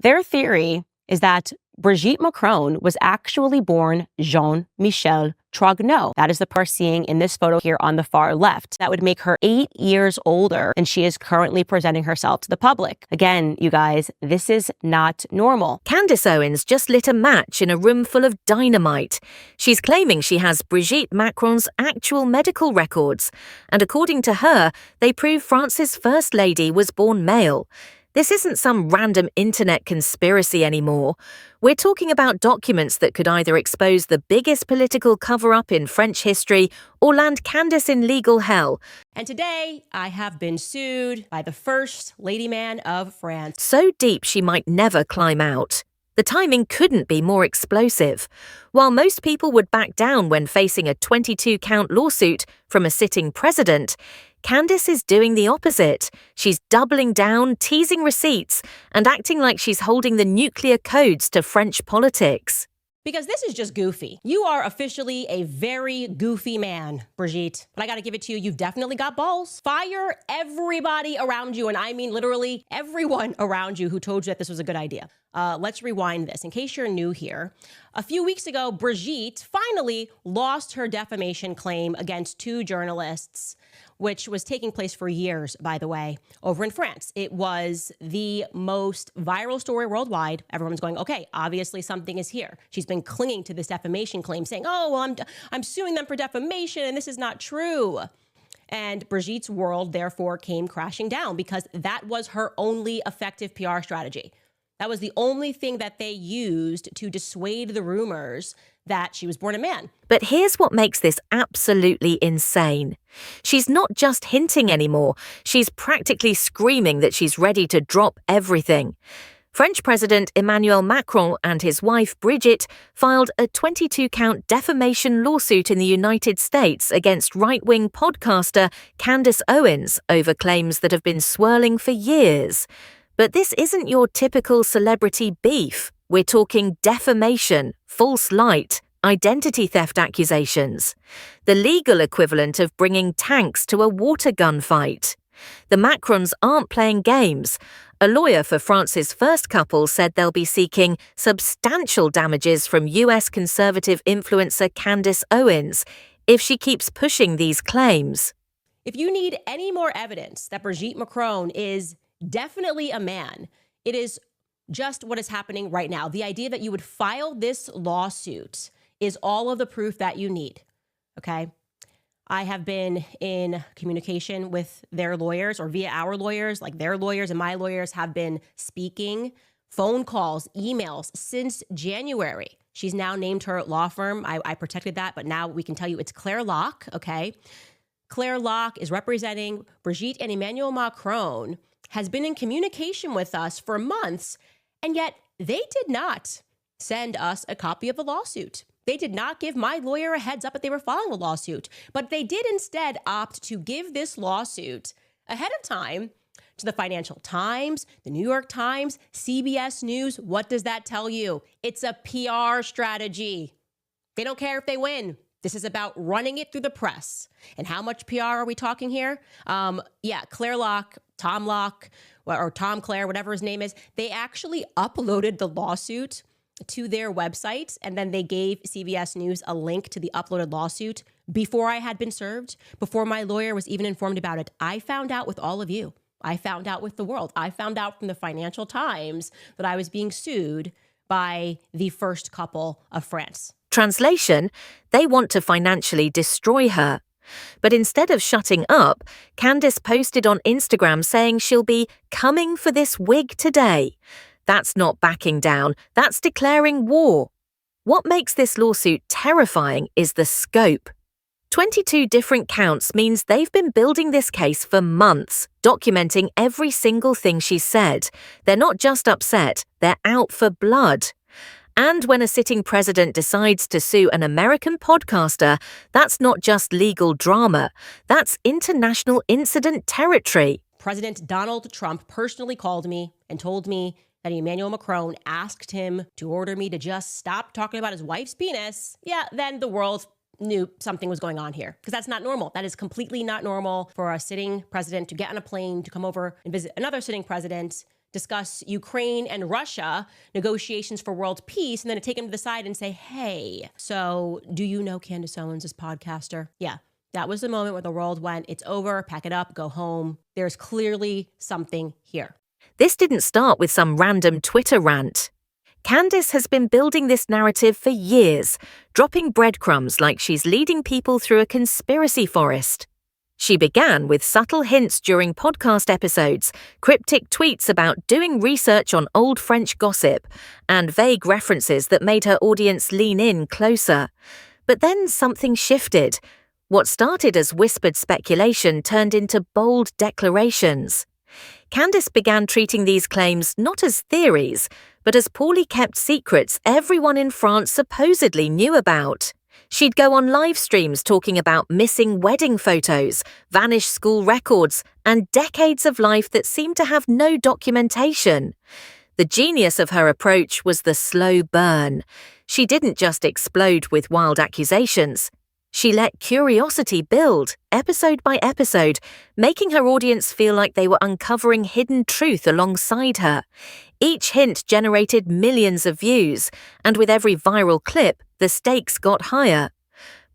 Their theory is that Brigitte Macron was actually born Jean-Michel Trogneux. That is the person seeing in this photo here on the far left. That would make her 8 years older, and she is currently presenting herself to the public. Again, you guys, this is not normal. Candace Owens just lit a match in a room full of dynamite. She's claiming she has Brigitte Macron's actual medical records, and according to her, they prove France's First Lady was born male. This isn't some random internet conspiracy anymore. We're talking about documents that could either expose the biggest political cover-up in French history or land Candace in legal hell. And today, I have been sued by the First Lady Man of France. So deep she might never climb out. The timing couldn't be more explosive. While most people would back down when facing a 22-count lawsuit from a sitting president, Candace is doing the opposite. She's doubling down, teasing receipts, and acting like she's holding the nuclear codes to French politics. Because this is just goofy. You are officially a very goofy man, Brigitte. But I gotta give it to you, you've definitely got balls. Fire everybody around you, and I mean literally everyone around you who told you that this was a good idea. Let's rewind this. In case you're new here, a few weeks ago, Brigitte finally lost her defamation claim against 2 journalists, which was taking place for years, by the way, over in France. It was the most viral story worldwide. Everyone's going, okay, obviously something is here. She's been clinging to this defamation claim, saying, oh, well, I'm suing them for defamation, and this is not true. And Brigitte's world, therefore, came crashing down because that was her only effective PR strategy. That was the only thing that they used to dissuade the rumors that she was born a man. But here's what makes this absolutely insane. She's not just hinting anymore. She's practically screaming that she's ready to drop everything. French President Emmanuel Macron and his wife Brigitte filed a 22-count defamation lawsuit in the United States against right-wing podcaster Candace Owens over claims that have been swirling for years. But this isn't your typical celebrity beef. We're talking defamation, false light, identity theft accusations. The legal equivalent of bringing tanks to a water gun fight. The Macrons aren't playing games. A lawyer for France's first couple said they'll be seeking substantial damages from US conservative influencer Candace Owens if she keeps pushing these claims. If you need any more evidence that Brigitte Macron is definitely a man, it is just what is happening right now. The idea that you would file this lawsuit is all of the proof that you need, okay? I have been in communication with their lawyers or via our lawyers, like their lawyers and my lawyers have been speaking, phone calls, emails since January. She's now named her law firm. I protected that, but now we can tell you it's Claire Locke, okay? Claire Locke is representing Brigitte, and Emmanuel Macron has been in communication with us for months, and yet they did not send us a copy of the lawsuit. They did not give my lawyer a heads up that they were filing a lawsuit, but they did instead opt to give this lawsuit ahead of time to the Financial Times, the New York Times, CBS News. What does that tell you? It's a PR strategy. They don't care if they win. This is about running it through the press. And how much PR are we talking here? Claire Locke, Tom Locke, or Tom Claire, whatever his name is, they actually uploaded the lawsuit to their website, and then they gave CBS News a link to the uploaded lawsuit before I had been served, before my lawyer was even informed about it. I found out with all of you. I found out with the world. I found out from the Financial Times that I was being sued by the first couple of France. Translation, they want to financially destroy her. But instead of shutting up, Candace posted on Instagram saying she'll be coming for this wig today. That's not backing down, that's declaring war. What makes this lawsuit terrifying is the scope. 22 different counts means they've been building this case for months, documenting every single thing she said. They're not just upset, they're out for blood. And when a sitting president decides to sue an American podcaster, that's not just legal drama, that's international incident territory. President Donald Trump personally called me and told me that Emmanuel Macron asked him to order me to just stop talking about his wife's penis. Yeah, then the world knew something was going on here, because that's not normal. That is completely not normal for a sitting president to get on a plane, to come over and visit another sitting president, discuss Ukraine and Russia negotiations for world peace, and then to take him to the side and say, hey, so do you know Candace Owens is podcaster? Yeah, that was the moment where the world went, it's over, pack it up, go home. There's clearly something here. This didn't start with some random Twitter rant. Candace has been building this narrative for years, dropping breadcrumbs like she's leading people through a conspiracy forest. She began with subtle hints during podcast episodes, cryptic tweets about doing research on old French gossip, and vague references that made her audience lean in closer. But then something shifted. What started as whispered speculation turned into bold declarations. Candace began treating these claims not as theories, but as poorly kept secrets everyone in France supposedly knew about. She'd go on live streams talking about missing wedding photos, vanished school records, and decades of life that seemed to have no documentation. The genius of her approach was the slow burn. She didn't just explode with wild accusations. She let curiosity build, episode by episode, making her audience feel like they were uncovering hidden truth alongside her. Each hint generated millions of views, and with every viral clip, the stakes got higher.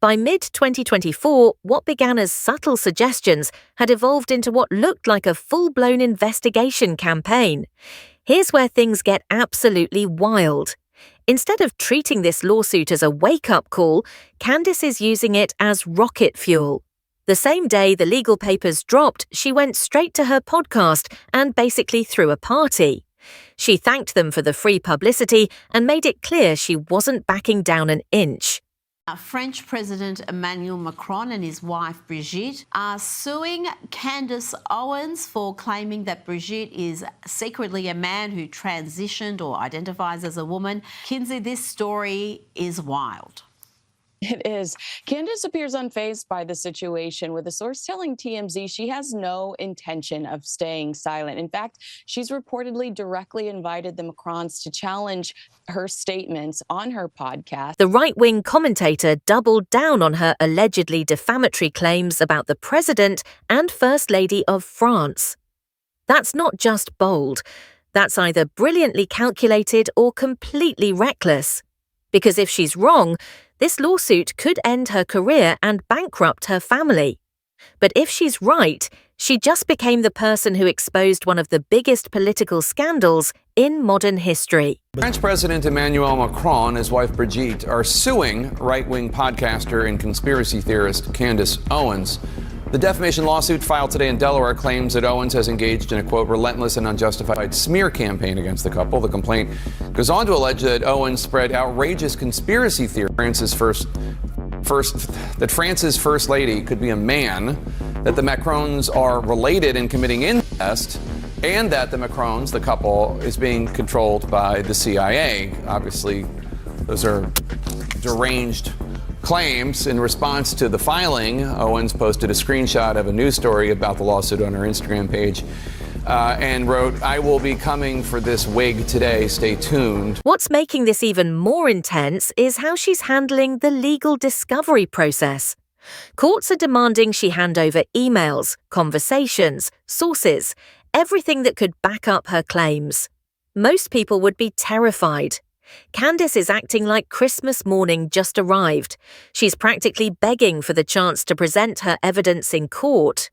By mid-2024, what began as subtle suggestions had evolved into what looked like a full-blown investigation campaign. Here's where things get absolutely wild. Instead of treating this lawsuit as a wake-up call, Candace is using it as rocket fuel. The same day the legal papers dropped, she went straight to her podcast and basically threw a party. She thanked them for the free publicity and made it clear she wasn't backing down an inch. French President Emmanuel Macron and his wife Brigitte are suing Candace Owens for claiming that Brigitte is secretly a man who transitioned or identifies as a woman. Kinsey, this story is wild. It is. Candace appears unfazed by the situation, with a source telling TMZ she has no intention of staying silent. In fact, she's reportedly directly invited the Macrons to challenge her statements on her podcast. The right-wing commentator doubled down on her allegedly defamatory claims about the President and First Lady of France. That's not just bold. That's either brilliantly calculated or completely reckless. Because if she's wrong, this lawsuit could end her career and bankrupt her family. But if she's right, she just became the person who exposed one of the biggest political scandals in modern history. French President Emmanuel Macron and his wife Brigitte are suing right-wing podcaster and conspiracy theorist Candace Owens. The defamation lawsuit filed today in Delaware claims that Owens has engaged in a, quote, relentless and unjustified smear campaign against the couple. The complaint goes on to allege that Owens spread outrageous conspiracy theories that France's first lady could be a man, that the Macrons are related in committing incest, and that the Macrons, the couple, is being controlled by the CIA. Obviously, those are deranged claims. In response to the filing, Owens posted a screenshot of a news story about the lawsuit on her Instagram page and wrote, "I will be coming for this wig today. Stay tuned." What's making this even more intense is how she's handling the legal discovery process. Courts are demanding she hand over emails, conversations, sources, everything that could back up her claims. Most people would be terrified. Candace is acting like Christmas morning just arrived. She's practically begging for the chance to present her evidence in court.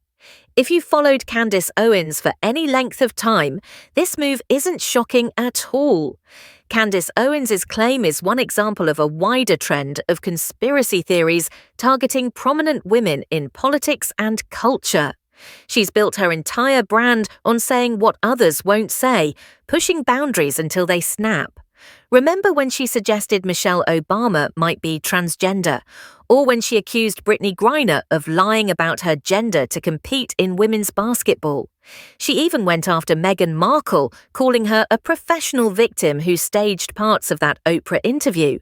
If you followed Candace Owens for any length of time, this move isn't shocking at all. Candace Owens' claim is one example of a wider trend of conspiracy theories targeting prominent women in politics and culture. She's built her entire brand on saying what others won't say, pushing boundaries until they snap. Remember when she suggested Michelle Obama might be transgender, or when she accused Brittany Griner of lying about her gender to compete in women's basketball. She even went after Meghan Markle, calling her a professional victim who staged parts of that Oprah interview.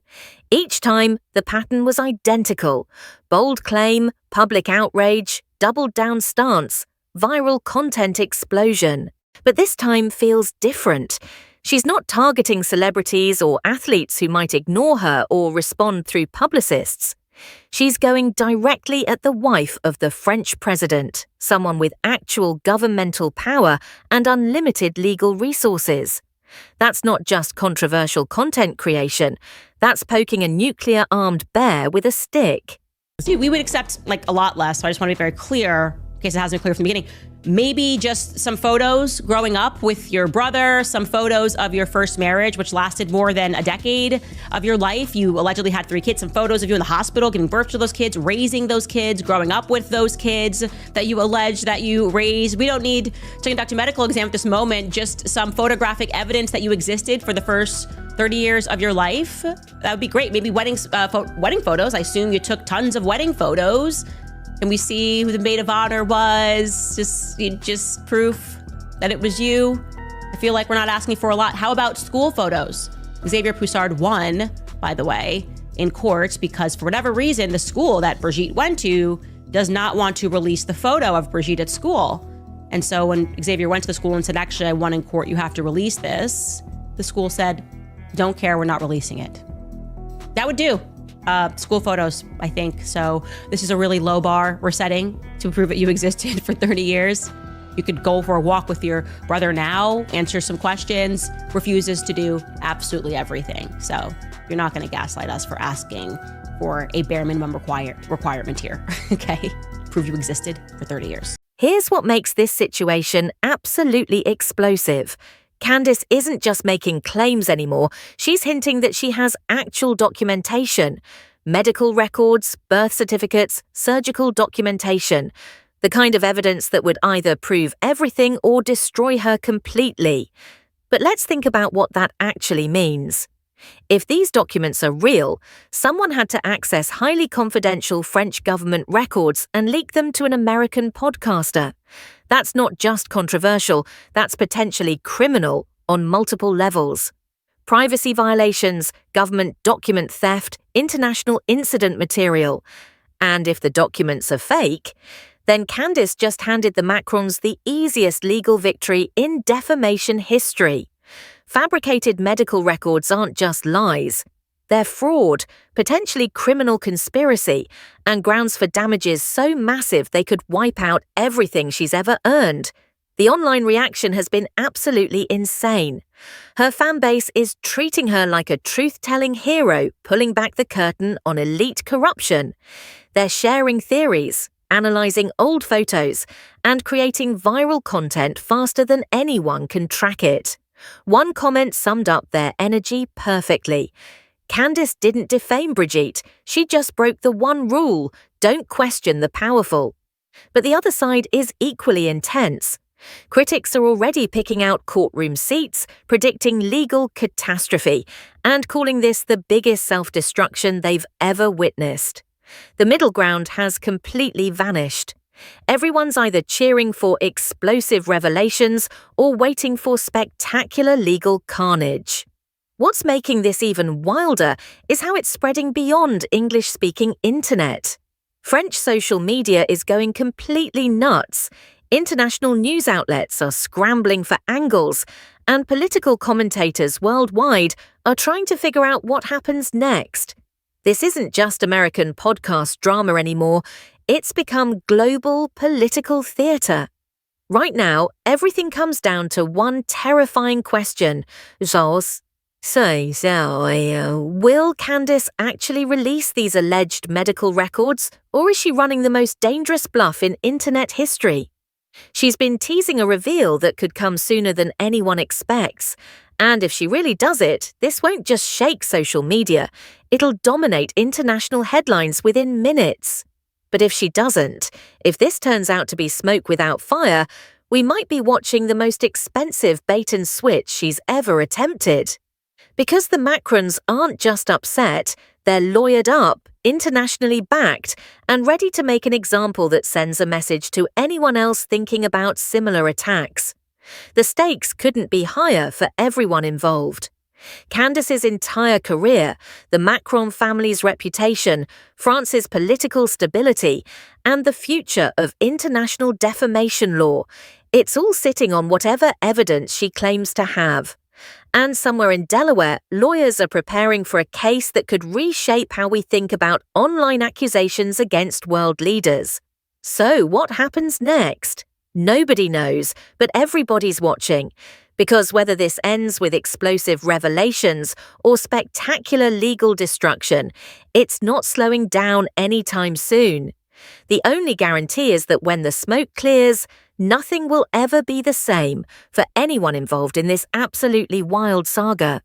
Each time, the pattern was identical: bold claim, public outrage, doubled-down stance, viral content explosion. But this time feels different. She's not targeting celebrities or athletes who might ignore her or respond through publicists. She's going directly at the wife of the French president, someone with actual governmental power and unlimited legal resources. That's not just controversial content creation, that's poking a nuclear-armed bear with a stick. See, we would accept a lot less, so I just want to be very clear, in case it hasn't been clear from the beginning. Maybe just some photos growing up with your brother, some photos of your first marriage, which lasted more than a decade of your life. You allegedly had 3 kids, some photos of you in the hospital, giving birth to those kids, raising those kids, growing up with those kids that you allege that you raised. We don't need to conduct a medical exam at this moment, just some photographic evidence that you existed for the first 30 years of your life. That would be great. Maybe wedding photos. I assume you took tons of wedding photos. Can we see who the maid of honor was? Just proof that it was you. I feel like we're not asking for a lot. How about school photos? Xavier Poussard won, by the way, in court because for whatever reason, the school that Brigitte went to does not want to release the photo of Brigitte at school. And so when Xavier went to the school and said, actually, I won in court, you have to release this, the school said, don't care, we're not releasing it. That would do. School photos, I think. So this is a really low bar we're setting to prove that you existed for 30 years. You could go for a walk with your brother now, answer some questions, refuses to do absolutely everything. So you're not going to gaslight us for asking for a bare minimum requirement here, okay? Prove you existed for 30 years. Here's what makes this situation absolutely explosive. Candace isn't just making claims anymore, she's hinting that she has actual documentation. Medical records, birth certificates, surgical documentation. The kind of evidence that would either prove everything or destroy her completely. But let's think about what that actually means. If these documents are real, someone had to access highly confidential French government records and leak them to an American podcaster. That's not just controversial, that's potentially criminal on multiple levels. Privacy violations, government document theft, international incident material. And if the documents are fake, then Candace just handed the Macrons the easiest legal victory in defamation history. Fabricated medical records aren't just lies. They're fraud, potentially criminal conspiracy, and grounds for damages so massive they could wipe out everything she's ever earned. The online reaction has been absolutely insane. Her fan base is treating her like a truth-telling hero, pulling back the curtain on elite corruption. They're sharing theories, analysing old photos, and creating viral content faster than anyone can track it. One comment summed up their energy perfectly. Candace didn't defame Brigitte, she just broke the one rule, don't question the powerful. But the other side is equally intense. Critics are already picking out courtroom seats, predicting legal catastrophe, and calling this the biggest self-destruction they've ever witnessed. The middle ground has completely vanished. Everyone's either cheering for explosive revelations or waiting for spectacular legal carnage. What's making this even wilder is how it's spreading beyond English-speaking internet. French social media is going completely nuts. International news outlets are scrambling for angles, and political commentators worldwide are trying to figure out what happens next. This isn't just American podcast drama anymore, it's become global political theatre. Right now, everything comes down to one terrifying question. Will Candace actually release these alleged medical records, or is she running the most dangerous bluff in internet history? She's been teasing a reveal that could come sooner than anyone expects. And if she really does it, this won't just shake social media, it'll dominate international headlines within minutes. But if she doesn't, if this turns out to be smoke without fire, we might be watching the most expensive bait and switch she's ever attempted. Because the Macrons aren't just upset, they're lawyered up, internationally backed, and ready to make an example that sends a message to anyone else thinking about similar attacks. The stakes couldn't be higher for everyone involved. Candace's entire career, the Macron family's reputation, France's political stability, and the future of international defamation law, it's all sitting on whatever evidence she claims to have. And somewhere in Delaware, lawyers are preparing for a case that could reshape how we think about online accusations against world leaders. So, what happens next? Nobody knows, but everybody's watching. Because whether this ends with explosive revelations or spectacular legal destruction, it's not slowing down anytime soon. The only guarantee is that when the smoke clears, nothing will ever be the same for anyone involved in this absolutely wild saga.